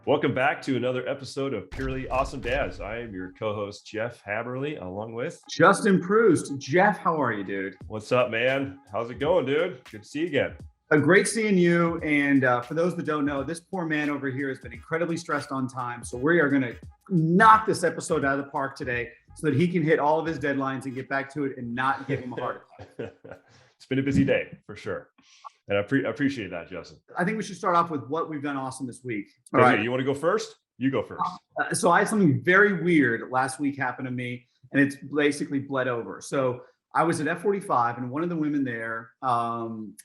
Welcome back to another episode of Purely Awesome Dads. I am your co-host, Jeff Haberly, along with Justin Proust. Jeff, how are you, dude? What's up, man? How's it going, dude? Good to see you again. Great seeing you. And for those that don't know, this poor man over here has been incredibly stressed on time. So we are going to knock this episode out of the park today so that he can hit all of his deadlines and get back to it and not give him a heart attack. It's been a busy day for sure. And I appreciate that, Justin. I think we should start off with what we've done awesome this week. All right. You want to go first? You go first. So I had something very weird last week happen to me, and it's basically bled over. So I was at F45, and one of the women there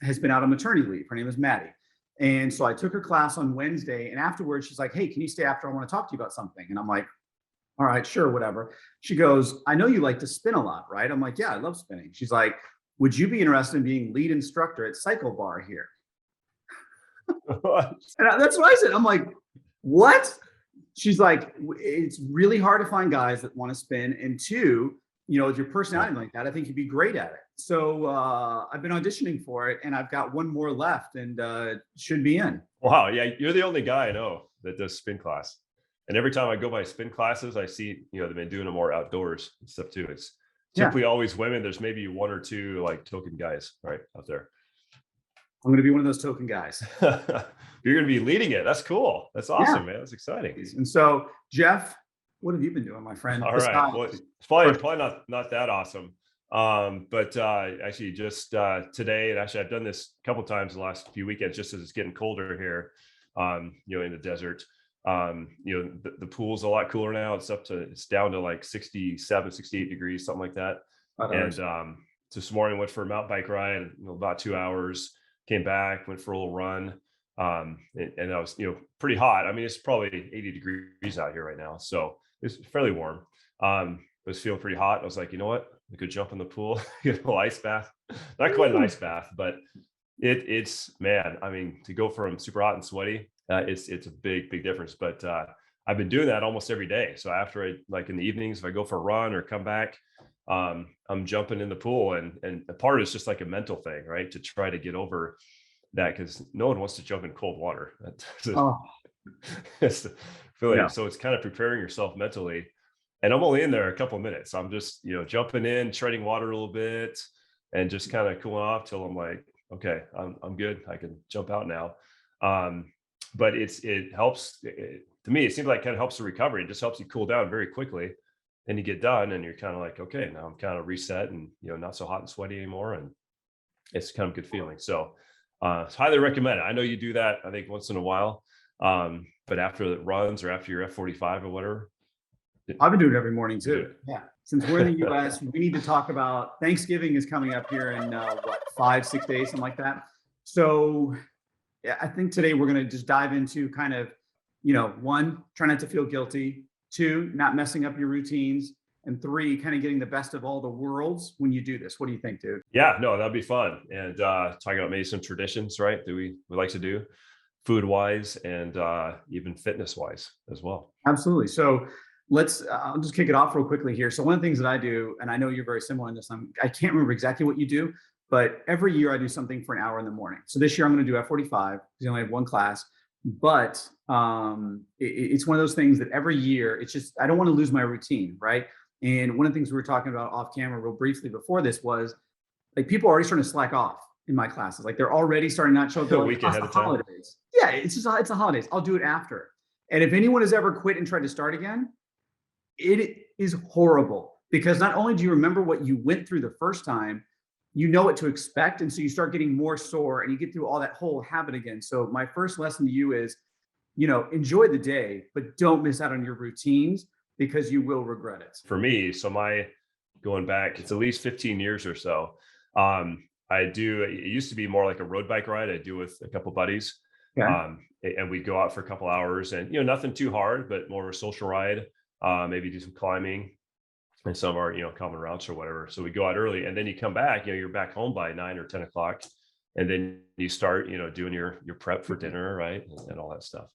has been out on maternity leave. Her name is Maddie. And so I took her class on Wednesday, and afterwards she's like, hey, can you stay after? I want to talk to you about something. And I'm like, all right, sure, whatever. She goes, I know you like to spin a lot, right? I'm like, yeah, I love spinning. She's like, would you be interested in being lead instructor at Cycle Bar here? And that's what I said. I'm like, what? She's like, it's really hard to find guys that want to spin. And two, with your personality like that, I think you'd be great at it. So I've been auditioning for it, and I've got one more left and should be in. Wow. Yeah. You're the only guy I know that does spin class. And every time I go by spin classes, I see, they've been doing them more outdoors and stuff too. It's typically always women. There's maybe one or two like token guys right out there. I'm going to be one of those token guys. You're going to be leading it. That's cool. That's awesome, man. That's exciting. And so, Jeff, what have you been doing, my friend? All right. Well, it's probably not that awesome. But actually just today, and actually I've done this a couple of times in the last few weekends, just as it's getting colder here, in the desert. The pool's a lot cooler now. It's down to like 67, 68 degrees, something like that. And this morning went for a mountain bike ride, about 2 hours, came back, went for a little run. And I was, pretty hot. I mean, it's probably 80 degrees out here right now. So it's fairly warm. It was feeling pretty hot. I was like, you know what? I could jump in the pool, get a little ice bath. Not quite an ice bath, but it's man, I mean, to go from super hot and sweaty, it's a big difference. But I've been doing that almost every day. So after in the evenings, if I go for a run or come back, I'm jumping in the pool, and a part is just like a mental thing, right? To try to get over that, because no one wants to jump in cold water. It's the feeling. Yeah. So it's kind of preparing yourself mentally. And I'm only in there a couple of minutes. I'm just, jumping in, treading water a little bit, and just kind of cooling off till I'm like, okay, I'm good. I can jump out now. But it helps. To me, it seems like it kind of helps the recovery. It just helps you cool down very quickly. Then you get done, and you're kind of like, okay, now I'm kind of reset, and not so hot and sweaty anymore, and it's kind of a good feeling. So highly recommend it. I know you do that, I think, once in a while, but after the runs or after your F45 or whatever. I've been doing it every morning too. Yeah. Since we're in the US, we need to talk about Thanksgiving is coming up here in 5-6 days, something like that. So yeah, I think today we're going to just dive into kind of, one, try not to feel guilty, two, not messing up your routines, and three, kind of getting the best of all the worlds when you do this. What do you think, dude? Yeah, no, that'd be fun. And talking about maybe some traditions, right, that we like to do food wise and even fitness wise as well. Absolutely. So I'll just kick it off real quickly here. So one of the things that I do, and I know you're very similar in this, I can't remember exactly what you do, but every year I do something for an hour in the morning. So this year I'm going to do F45 because I only have one class, but it's one of those things that every year it's just, I don't want to lose my routine. Right. And one of the things we were talking about off camera real briefly before this was like, people are already starting to slack off in my classes. Like they're already starting not to show up a week ahead of time. Holidays. Yeah. It's the holidays. I'll do it after. And if anyone has ever quit and tried to start again, it is horrible, because not only do you remember what you went through the first time, you know what to expect. And so you start getting more sore and you get through all that whole habit again. So my first lesson to you is, enjoy the day, but don't miss out on your routines, because you will regret it. For me, so going back, it's at least 15 years or so. It used to be more like a road bike ride I do with a couple buddies. Okay. And we'd go out for a couple hours, and, nothing too hard, but more of a social ride. Maybe do some climbing and some of our, common routes or whatever. So we go out early, and then you come back, you're back home by 9 or 10 o'clock. And then you start, doing your prep for dinner, right. And all that stuff.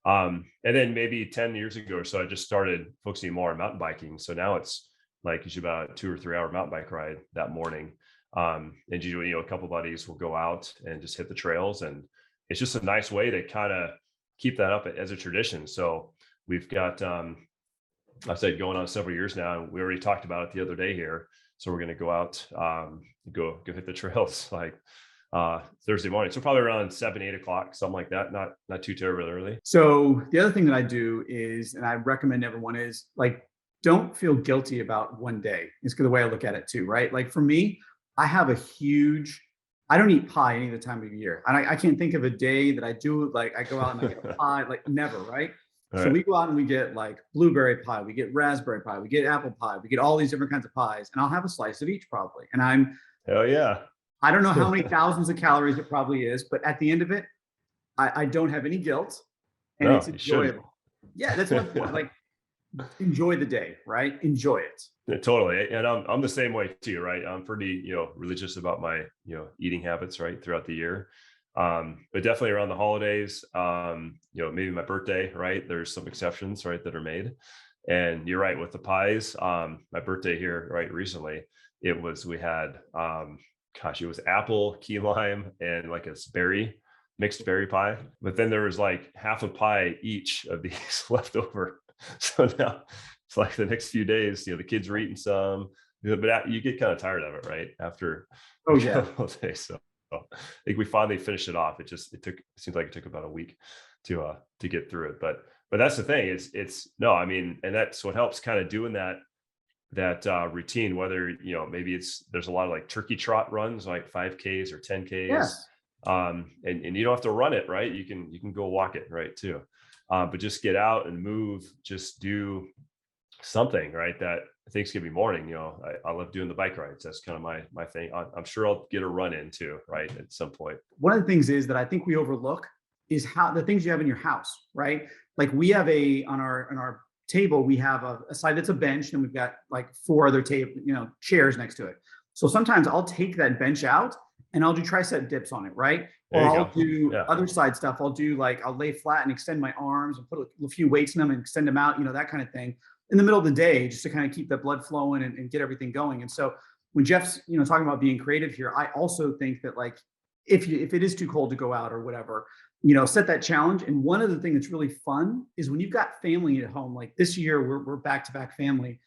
And then maybe 10 years ago or so, I just started focusing more on mountain biking. So now it's like usually about a 2 or 3 hour mountain bike ride that morning. And a couple of buddies will go out and just hit the trails. And it's just a nice way to kind of keep that up as a tradition. So we've got, I said going on several years now, and we already talked about it the other day here. So we're going to go out, go hit the trails like Thursday morning. So probably around 7, 8 o'clock, something like that. Not too terribly early. So the other thing that I do is, and I recommend everyone is like, don't feel guilty about one day. It's the way I look at it too, right? Like for me, I have a huge, I don't eat pie any of the time of year. And I can't think of a day that I do, like I go out and I get a pie, like never, right? All So right. we go out and we get like blueberry pie, we get raspberry pie, we get apple pie, we get all these different kinds of pies, and I'll have a slice of each probably. And Hell yeah. I don't know how many thousands of calories it probably is, but at the end of it, I don't have any guilt, and No, it's you shouldn't. enjoyable. Yeah, that's what like enjoy the day, right? Enjoy it. Yeah, totally. And I'm the same way too, right? I'm pretty, religious about my, eating habits, right, throughout the year. But definitely around the holidays, maybe my birthday, right? There's some exceptions, right, that are made. And you're right with the pies. My birthday here, right, recently, we had, it was apple, key lime, and like a mixed berry pie. But then there was like half a pie each of these left over. So now it's like the next few days, the kids are eating some, but you get kind of tired of it, right? After Oh a yeah. couple of days. So I think we finally finished it off. It seems like it took about a week to get through it. But that's the thing, it's no, I mean, and that's what helps kind of doing that routine, whether, maybe there's a lot of like turkey trot runs, like 5Ks or 10Ks. Yes. And you don't have to run it, right? You can go walk it, right, too. But just get out and move, just do something, right? That Thanksgiving morning, I love doing the bike rides. That's kind of my thing. I'm sure I'll get a run in too, right, at some point. One of the things is that I think we overlook is how the things you have in your house, right? Like we have on our table, we have a side that's a bench, and we've got like 4 other chairs next to it. So sometimes I'll take that bench out and I'll do tricep dips on it, right? Or There you I'll go. do Yeah. other side stuff. I'll lay flat and extend my arms and put a few weights in them and extend them out, that kind of thing in the middle of the day, just to kind of keep the blood flowing and get everything going. And so when Jeff's, talking about being creative here, I also think that like, if it is too cold to go out or whatever, set that challenge. And one of the things that's really fun is when you've got family at home, like this year, we're back to back family.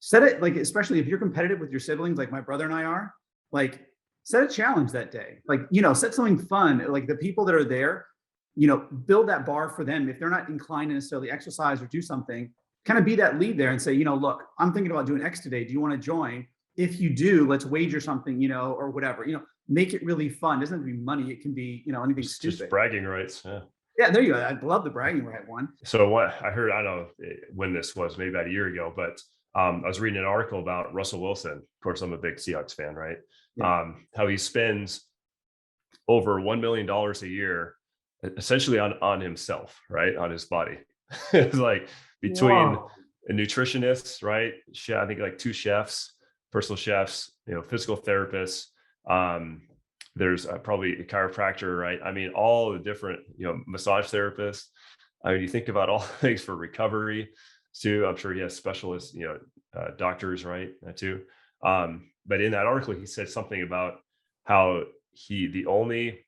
Set it, like, especially if you're competitive with your siblings, like my brother and I are, like, set a challenge that day. Like, set something fun. Like the people that are there, build that bar for them. If they're not inclined to necessarily exercise or do something, kind of be that lead there and say, look, I'm thinking about doing X today. Do you want to join? If you do, let's wager something, or whatever, make it really fun. It doesn't have to be money. It can be, anything stupid. Just bragging rights. Yeah. Yeah, there you go. I love the bragging right one. So what I heard, I don't know when this was, maybe about a year ago, but I was reading an article about Russell Wilson. Of course, I'm a big Seahawks fan, right? Yeah. How he spends over $1 million a year essentially on himself, right? On his body. It's like between a nutritionist, right? I think like 2 chefs, personal chefs, physical therapists. There's probably a chiropractor, right? I mean, all the different, massage therapists. I mean, you think about all things for recovery too. I'm sure he has specialists, doctors, right? Too. But in that article, he said something about how he only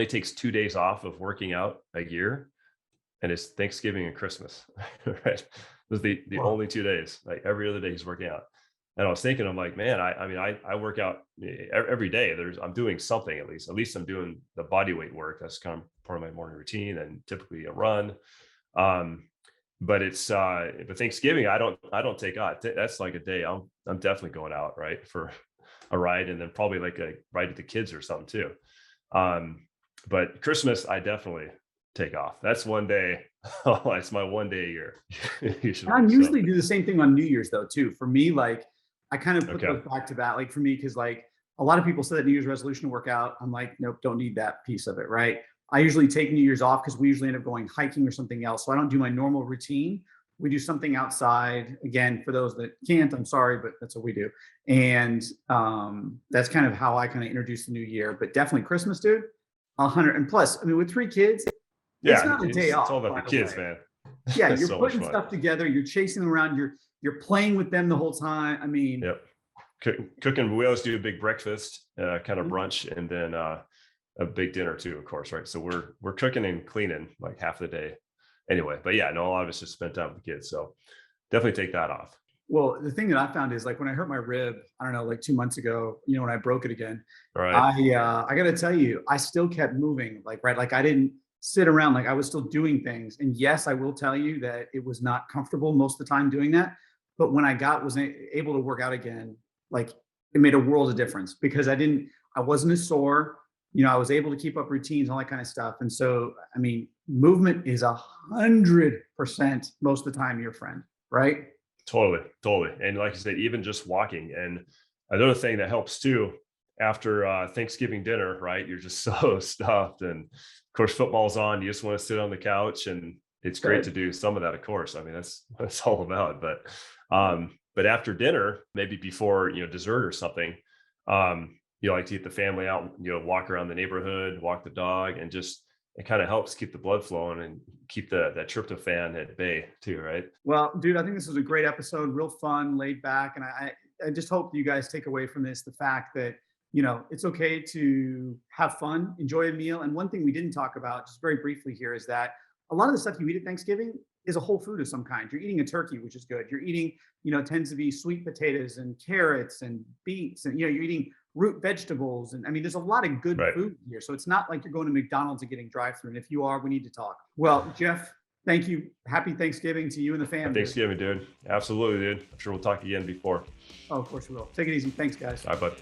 takes 2 days off of working out a year, and it's Thanksgiving and Christmas, right? Those are the only 2 days. Like every other day he's working out. And I was thinking, I'm like, man, I work out every day. I'm doing something at least I'm doing the body weight work. That's kind of part of my morning routine, and typically a run. But Thanksgiving, I don't take out. That's like a day I'm definitely going out, right, for a ride, and then probably like a ride with the kids or something too. But Christmas, I definitely take off. That's one day. Oh, it's my one day a year. I usually do the same thing on New Year's though, too. For me, like I kind of put those back to that. Like for me, because like a lot of people say that New Year's resolution to work out. I'm like, nope, don't need that piece of it, right? I usually take New Year's off because we usually end up going hiking or something else. So I don't do my normal routine. We do something outside. Again, for those that can't, I'm sorry, but that's what we do. And that's kind of how I kind of introduce the new year. But definitely Christmas, dude, 100. And plus, I mean, with 3 kids, it's not a day off. It's all about the kids, man. Yeah, you're so putting stuff together. You're chasing them around. You're playing with them the whole time. I mean, yep. Cooking. We always do a big breakfast, kind of brunch, and then a big dinner too, of course, right? So we're cooking and cleaning like half the day anyway. But yeah, no, a lot of it's just spent time with the kids. So definitely take that off. Well, the thing that I found is like when I hurt my rib, I don't know, like 2 months ago, when I broke it again, All right. I got to tell you, I still kept moving, like, right. Like I didn't sit around, like I was still doing things. And yes, I will tell you that it was not comfortable most of the time doing that. But when was able to work out again, like it made a world of difference because I wasn't as sore. I was able to keep up routines, all that kind of stuff. And so, I mean, movement is 100% most of the time your friend, right? Totally. And like you said, even just walking. And another thing that helps too, after Thanksgiving dinner, right? You're just so stuffed. And of course, football's on. You just want to sit on the couch, and it's great to do some of that, of course. I mean, that's what it's all about. But after dinner, maybe before, dessert or something, you like to get the family out, walk around the neighborhood, walk the dog, and just it kind of helps keep the blood flowing and keep that tryptophan at bay too, right? Well, dude, I think this was a great episode, real fun, laid back. And I just hope you guys take away from this the fact that, it's okay to have fun, enjoy a meal. And one thing we didn't talk about, just very briefly here, is that a lot of the stuff you eat at Thanksgiving is a whole food of some kind. You're eating a turkey, which is good. You're eating, tends to be sweet potatoes and carrots and beets. And, you're eating root vegetables. And I mean, there's a lot of good food here. So it's not like you're going to McDonald's and getting drive-through. And if you are, we need to talk. Well, Jeff, thank you. Happy Thanksgiving to you and the family. Happy Thanksgiving, dude. Absolutely, dude. I'm sure we'll talk again before. Oh, of course we will. Take it easy. Thanks, guys. All right, bud.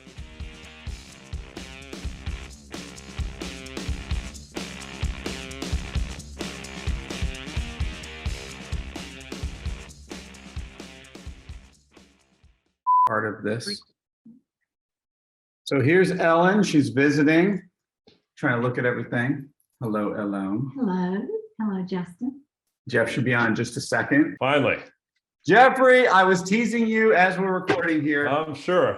Part of this. So here's Ellen. She's visiting, trying to look at everything. Hello, Ellen. Hello, Justin. Jeff should be on in just a second. Finally. Jeffrey, I was teasing you as we're recording here. I'm sure.